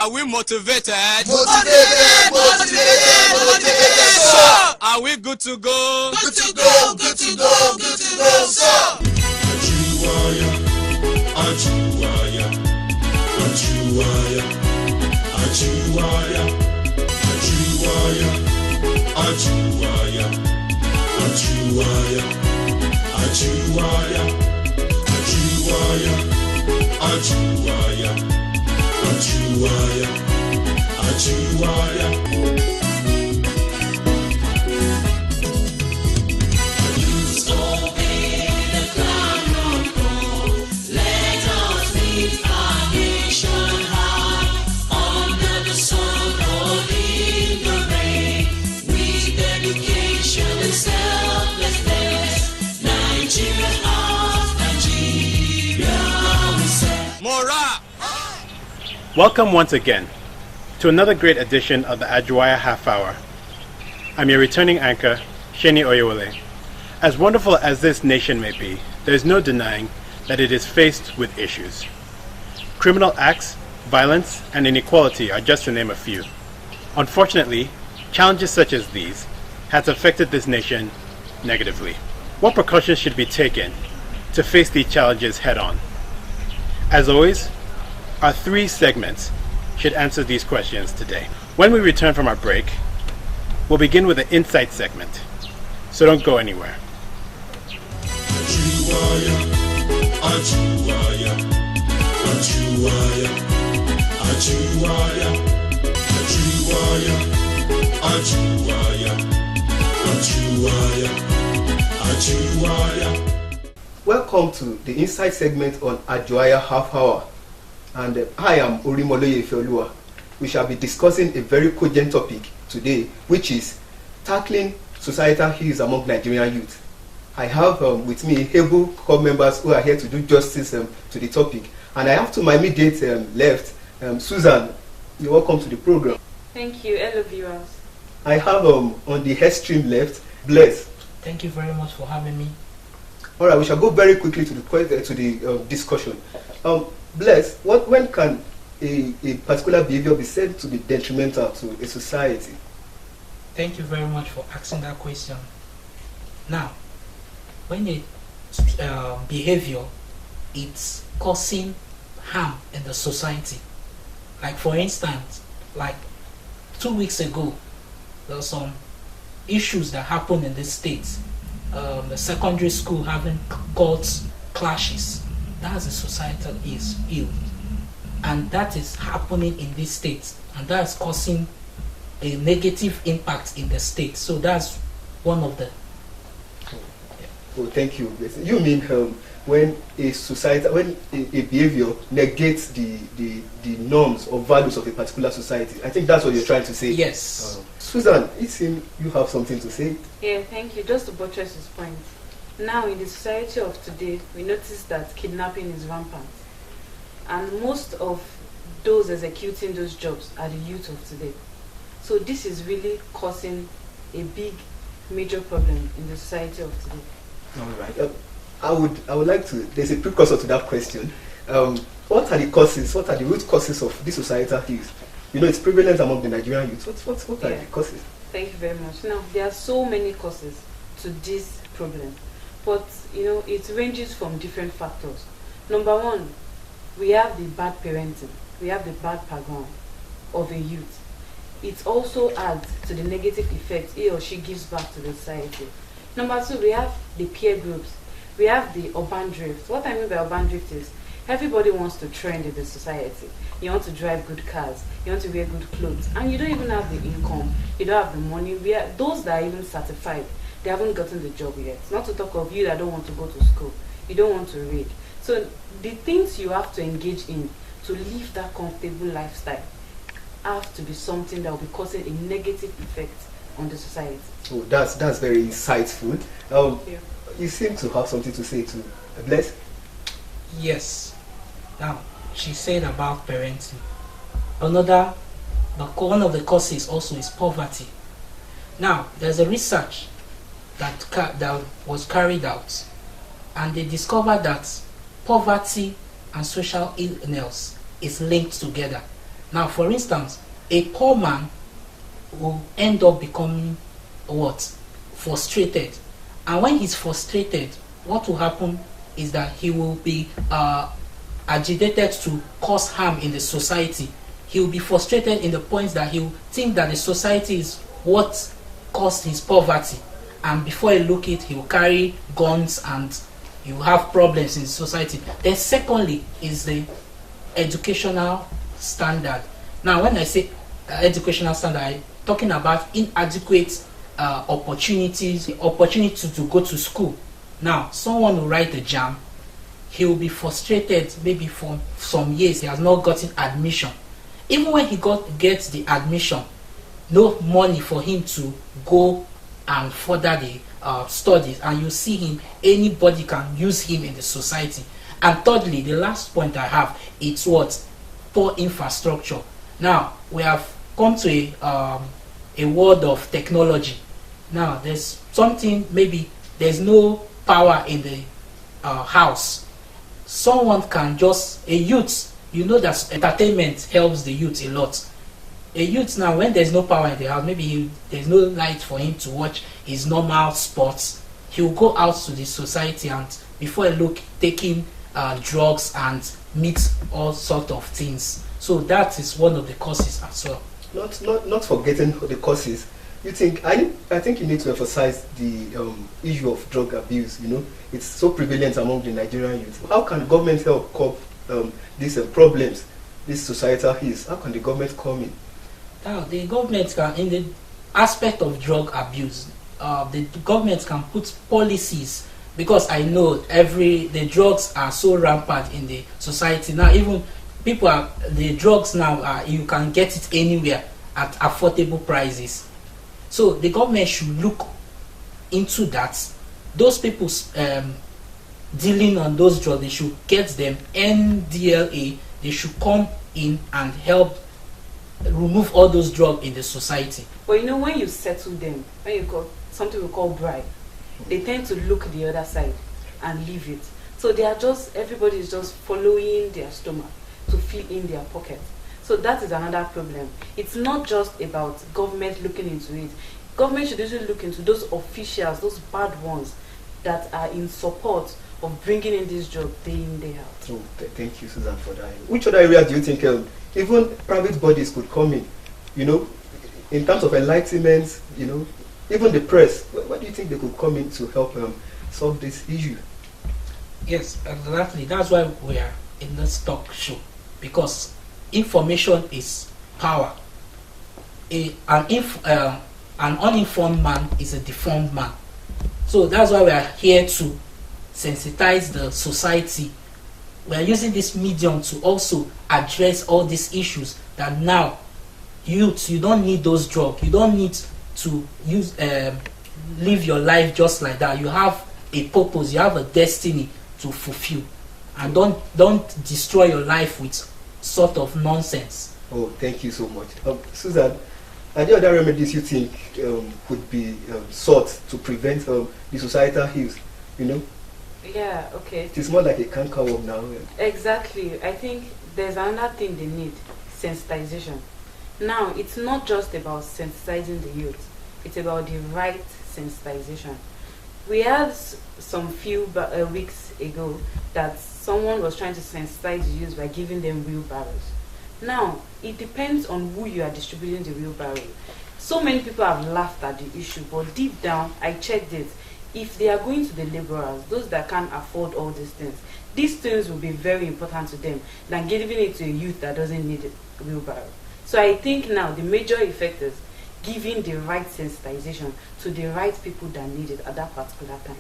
Are we motivated? Motivated. Sir! Are we good to go? Good to go, sir! Ajuwaya, Ajuwaya, Ajuwaya, Ajuwaya, Ajuwaya, Ajuwaya, Ajuwaya, Ajuwaya, Ajuwaya, Ajuwaya, Ajuwaya, Ajuwaya. Welcome once again to another great edition of the Ajuwaya Half Hour. I'm your returning anchor, Olaseeni Oyewole. As wonderful as this nation may be, there is no denying that it is faced with issues. Criminal acts, violence, and inequality are just to name a few. Unfortunately, challenges such as these has affected this nation negatively. What precautions should be taken to face these challenges head-on? As always, our three segments should answer these questions today. When we return from our break, we'll begin with the Insight segment, so don't go anywhere. Ajuwaya, Ajuwaya, Ajuwaya, Ajuwaya, Ajuwaya, Ajuwaya, Ajuwaya, Ajuwaya. Welcome to the Insight segment on Ajuwaya Half Hour. And I am Orimoloye Ifeoluwa. We shall be discussing a very cogent topic today, which is tackling societal ills among Nigerian youth. I have with me able corp members who are here to do justice to the topic. And I have to my immediate left, Suzanne. You're welcome to the program. Thank you. Hello, viewers. I have on the extreme left, Bless. Thank you very much for having me. All right, we shall go very quickly to the discussion. Bless, when can a particular behavior be said to be detrimental to a society? Thank you very much for asking that question. Now, when a behavior is causing harm in the society, like for instance, like 2 weeks ago, there were some issues that happened in this state. The secondary school having court clashes. That's a societal ill, and that is happening in this state, and that's causing a negative impact in the state. So that's one of the. Oh, thank you. You mean when a society, when a behavior negates the norms or values of a particular society? I think that's what you're trying to say. Yes. Susan, it seems you have something to say. Yeah, thank you. Just to buttress his point. Now, in the society of today, we notice that kidnapping is rampant. And most of those executing those jobs are the youth of today. So this is really causing a big, major problem in the society of today. All right. I would like to, there's a precursor to that question. What are the causes, what are the root causes of this societal ills? You know, it's prevalent among the Nigerian youth. What are the causes? Thank you very much. Now, there are so many causes to this problem. But, you know, it ranges from different factors. Number one, we have the bad parenting. We have the bad background of a youth. It also adds to the negative effect he or she gives back to the society. Number two, we have the peer groups. We have the urban drift. What I mean by urban drift is everybody wants to trend in the society. You want to drive good cars. You want to wear good clothes. And you don't even have the income. You don't have the money. Those that are even certified, they haven't gotten the job yet. Not to talk of you that don't want to go to school. You don't want to read. So the things you have to engage in to live that comfortable lifestyle have to be something that will be causing a negative effect on the society. Oh, that's very insightful. You seem to have something to say too. Bless? Yes. Now, she said about parenting. One of the causes also is poverty. Now, there's a research that was carried out, and they discovered that poverty and social illness is linked together. Now, for instance, a poor man will end up becoming what? Frustrated. And when he's frustrated, what will happen is that he will be agitated to cause harm in the society. He will be frustrated in the point that he will think that the society is what caused his poverty. And before he look it, he will carry guns and you have problems in society. Then secondly is the educational standard. Now when I say educational standard, I'm talking about inadequate opportunities, the opportunity to go to school. Now someone will write the JAM, he will be frustrated maybe for some years he has not gotten admission. Even when he gets the admission, no money for him to go and further the studies, and you see him, anybody can use him in the society. And thirdly, the last point I have, it's what? Poor infrastructure. Now we have come to a world of technology. Now there's something, maybe there's no power in the house. Someone can just, a youth, you know that entertainment helps the youth a lot. A youth now, when there's no power in the house, maybe there's no light for him to watch his normal sports, he will go out to the society and before he look, taking drugs and meet all sort of things. So that is one of the causes as well. Not forgetting the causes. You think I think you need to emphasize the issue of drug abuse. You know, it's so prevalent among the Nigerian youth. How can government help cope these problems, these societal ills? How can the government come in? Now, the government can, in the aspect of drug abuse, the government can put policies, because I know the drugs are so rampant in the society now. Even the drugs now you can get it anywhere at affordable prices. So the government should look into that. Those people dealing on those drugs, they should get them NDLA. They should come in and help remove all those drugs in the society. But you know, when you settle them, when you got something we call bribe, they tend to look the other side and leave it. So they are just, everybody is just following their stomach to fill in their pocket. So that is another problem. It's not just about government looking into it. Government should also look into those officials, those bad ones that are in support of bringing in this job day in, day out. Oh, thank you, Suzanne, for that. Which other area do you think even private bodies could come in? You know, in terms of enlightenment, you know, even the press. Where do you think they could come in to help solve this issue? Yes, exactly. That's why we are in this talk show, because information is power. An uninformed man is a deformed man. So that's why we are here to sensitize the society. We are using this medium to also address all these issues that now youth, you don't need those drugs. You don't need to live your life just like that. You have a purpose, you have a destiny to fulfill, and don't destroy your life with sort of nonsense. Oh, thank you so much. Suzanne, are there other remedies you think could be sought to prevent the societal ills? You know? Yeah, okay. It's more like a cankerworm now. Exactly. I think there's another thing they need, sensitization. Now, it's not just about sensitizing the youth. It's about the right sensitization. We had some few weeks ago that someone was trying to sensitize the youth by giving them wheelbarrows. Now, it depends on who you are distributing the wheelbarrow. So many people have laughed at the issue, but deep down, I checked it. If they are going to the laborers, those that can't afford all these things will be very important to them than giving it to a youth that doesn't need a wheelbarrow. So I think now the major effect is giving the right sensitization to the right people that need it at that particular time.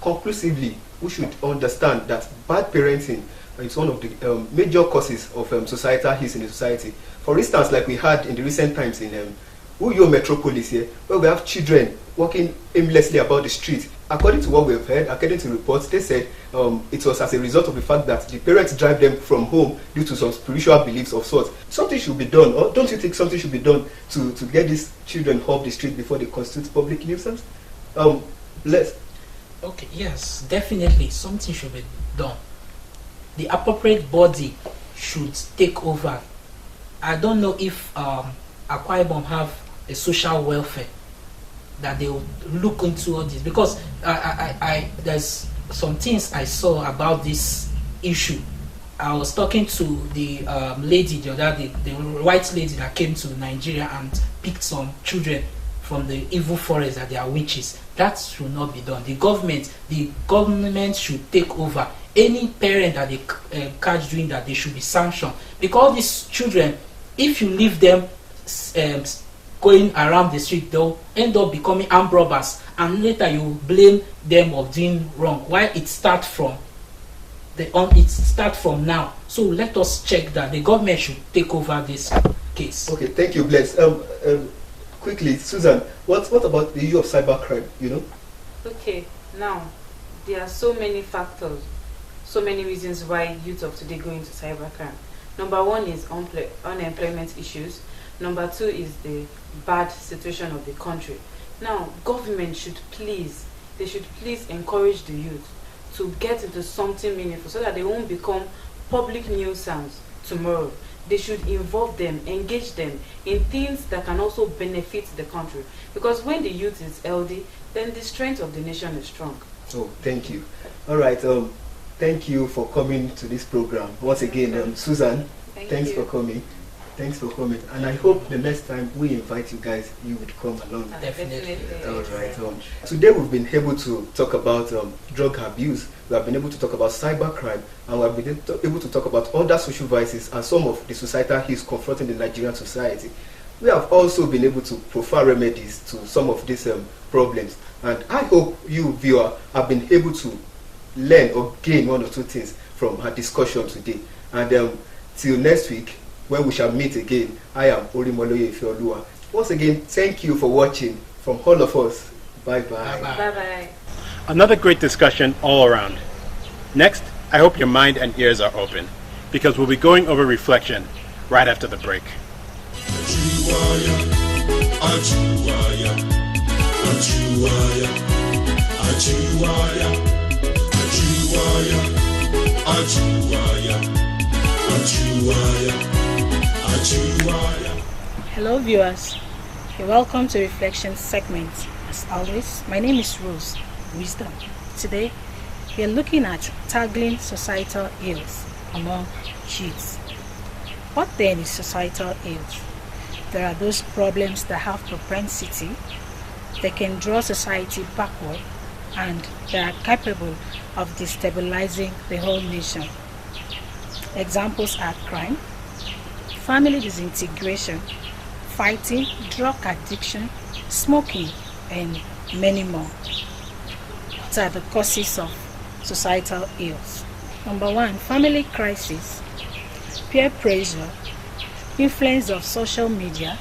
Conclusively, we should understand that bad parenting is one of the major causes of societal ills in the society. For instance, like we had in the recent times in Uyo Metropolis here, where we have children walking aimlessly about the street. According to what we've heard, according to reports, they said it was as a result of the fact that the parents drive them from home due to some spiritual beliefs of sorts. Something should be done, or don't you think something should be done to get these children off the street before they constitute public nuisance? Bless. Okay, yes, definitely something should be done. The appropriate body should take over I don't know if Akwa Ibom have a social welfare that they will look into all this, because I there's some things I saw about this issue. I was talking to the lady the other day, the white lady that came to Nigeria and picked some children from the evil forest that they are witches. That should not be done. The government should take over. Any parent that they catch doing that, they should be sanctioned. Because these children, if you leave them going around the street, they'll end up becoming armed robbers, and later you blame them of doing wrong. Why it start from now? So let us check that the government should take over this case. Okay, thank you, Bless. Quickly, Susan, what about the issue of cybercrime? Okay, now there are so many factors, so many reasons why youth of today go into cybercrime. Number one is unemployment issues. Number two is the bad situation of the country. Now, government should please encourage the youth to get into something meaningful so that they won't become public nuisance tomorrow. They should involve them, engage them in things that can also benefit the country. Because when the youth is healthy, then the strength of the nation is strong. Oh, thank you. All right. Thank you for coming to this program once again, Susan. Thanks for coming. Thanks for coming. And I hope the next time we invite you guys, you would come along. Definitely. All right. Today we've been able to talk about drug abuse. We have been able to talk about cybercrime, and we have been able to talk about other social vices and some of the societal ills confronting the Nigerian society. We have also been able to provide remedies to some of these problems. And I hope you, viewer, have been able to learn or gain one or two things from our discussion today. And till next week, when we shall meet again, I am Orimoloye Ifeoluwa. Once again, thank you for watching from all of us. Bye-bye. Bye-bye. Another great discussion all around. Next, I hope your mind and ears are open, because we'll be going over reflection right after the break. Ajuwaya, Ajuwaya, Ajuwaya, Ajuwaya, Ajuwaya, Ajuwaya, Ajuwaya, Ajuwaya. Hello viewers, you're welcome to Reflection segment. As always, my name is Rose Wisdom. Today, we are looking at tackling societal ills among youths. What then is societal ills? There are those problems that have propensity, they can draw society backward, and they are capable of destabilizing the whole nation. Examples are crime, family disintegration, fighting, drug addiction, smoking, and many more. What are the causes of societal ills? Number one, family crisis, peer pressure, influence of social media,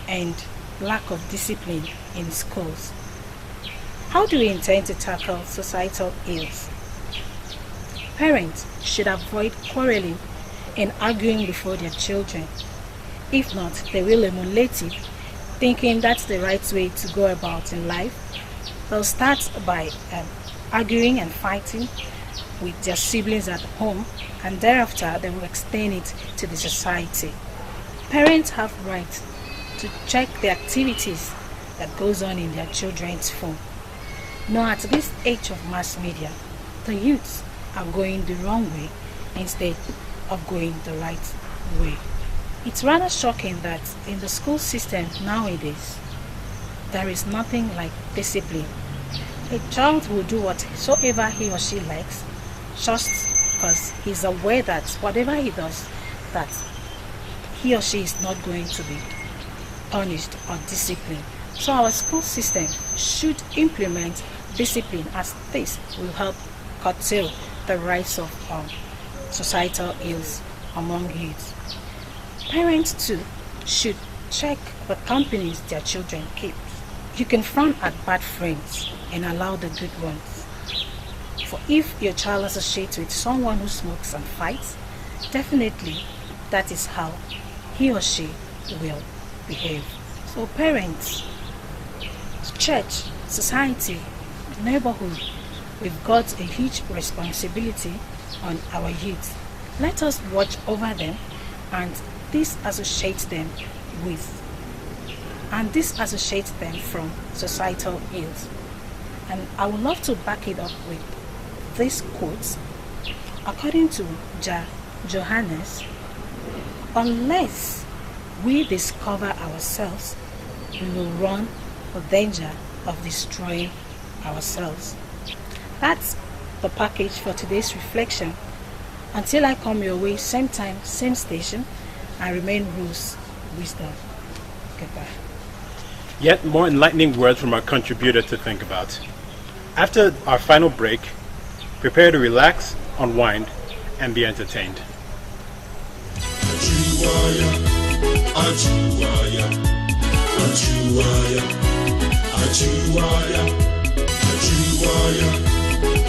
and lack of discipline in schools. How do we intend to tackle societal ills? Parents should avoid quarreling and arguing before their children. If not, they will emulate it, thinking that's the right way to go about in life. They'll start by arguing and fighting with their siblings at home, and thereafter they will extend it to the society. Parents have right to check the activities that goes on in their children's phone. Now, at this age of mass media, the youths are going the wrong way instead of going the right way. It's rather shocking that in the school system nowadays, there is nothing like discipline. A child will do whatsoever he or she likes just because he's aware that whatever he does, that he or she is not going to be punished or disciplined. So our school system should implement discipline, as this will help curtail the rise of societal ills among youth. Parents too should check the companies their children keep. You can frown at bad friends and allow the good ones. For if your child associates with someone who smokes and fights, definitely that is how he or she will behave. So parents, church, society, neighborhood, we've got a huge responsibility on our youth. Let us watch over them and this associates them with, and this associates them from societal ills. And I would love to back it up with this quote. According to Johannes, unless we discover ourselves, we will run the danger of destroying ourselves. That's the package for today's reflection. Until I come your way, same time, same station, I remain Rose Wisdom. Goodbye. Yet more enlightening words from our contributor to think about. After our final break, prepare to relax, unwind, and be entertained. Ajuwaya, Ajuwaya, Ajuwaya, Ajuwaya, Ajuwaya,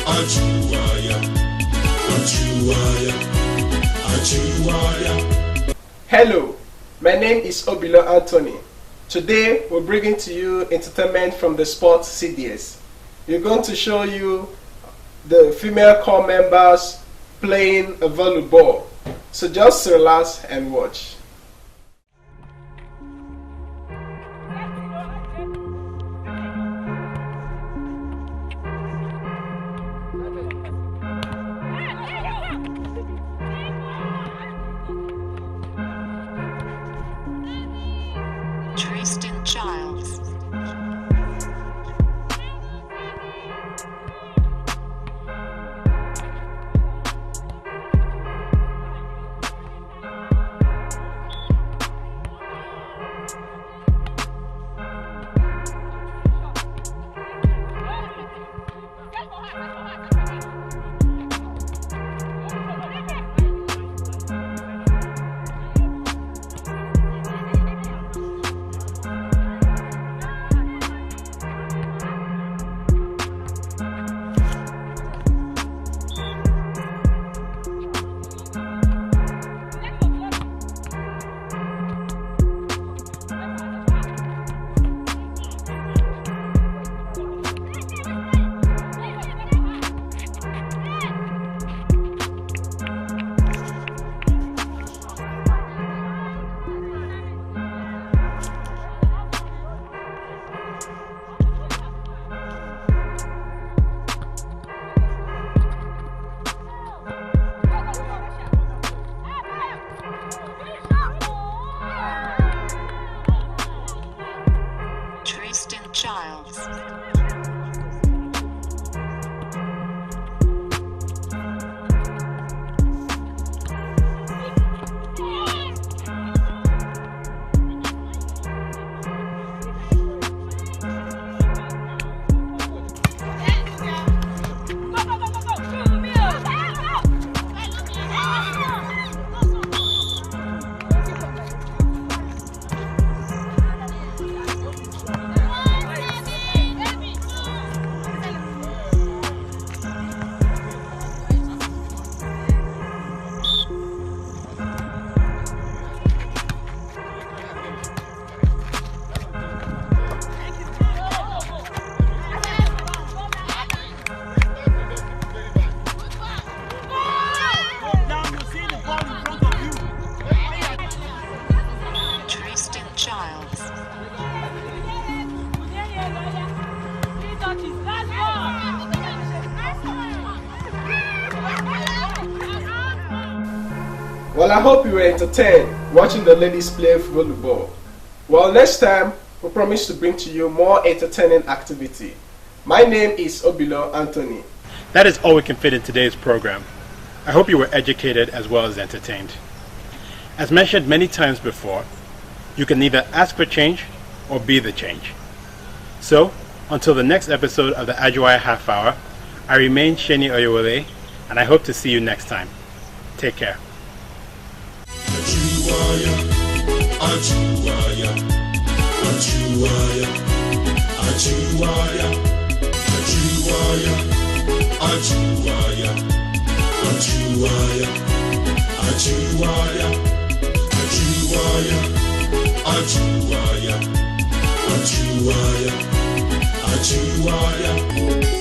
Ajuwaya, Ajuwaya, Ajuwaya. Hello, my name is Obilo Anthony. Today we're bringing to you entertainment from the sports CDS. We're going to show you the female corps members playing a volleyball. So just relax and watch. Tristan Childs. Childs. Well, I hope you were entertained watching the ladies play volleyball. Well, next time, we promise to bring to you more entertaining activity. My name is Obilo Anthony. That is all we can fit in today's program. I hope you were educated as well as entertained. As mentioned many times before, you can either ask for change or be the change. So, until the next episode of the Ajuwaya Half Hour, I remain Olaseeni Oyewole, and I hope to see you next time. Take care. Ajuwaya, Ajuwaya, Ajuwaya, Ajuwaya, Ajuwaya, Ajuwaya, Ajuwaya, Ajuwaya, Ajuwaya, Ajuwaya, Ajuwaya, Ajuwaya.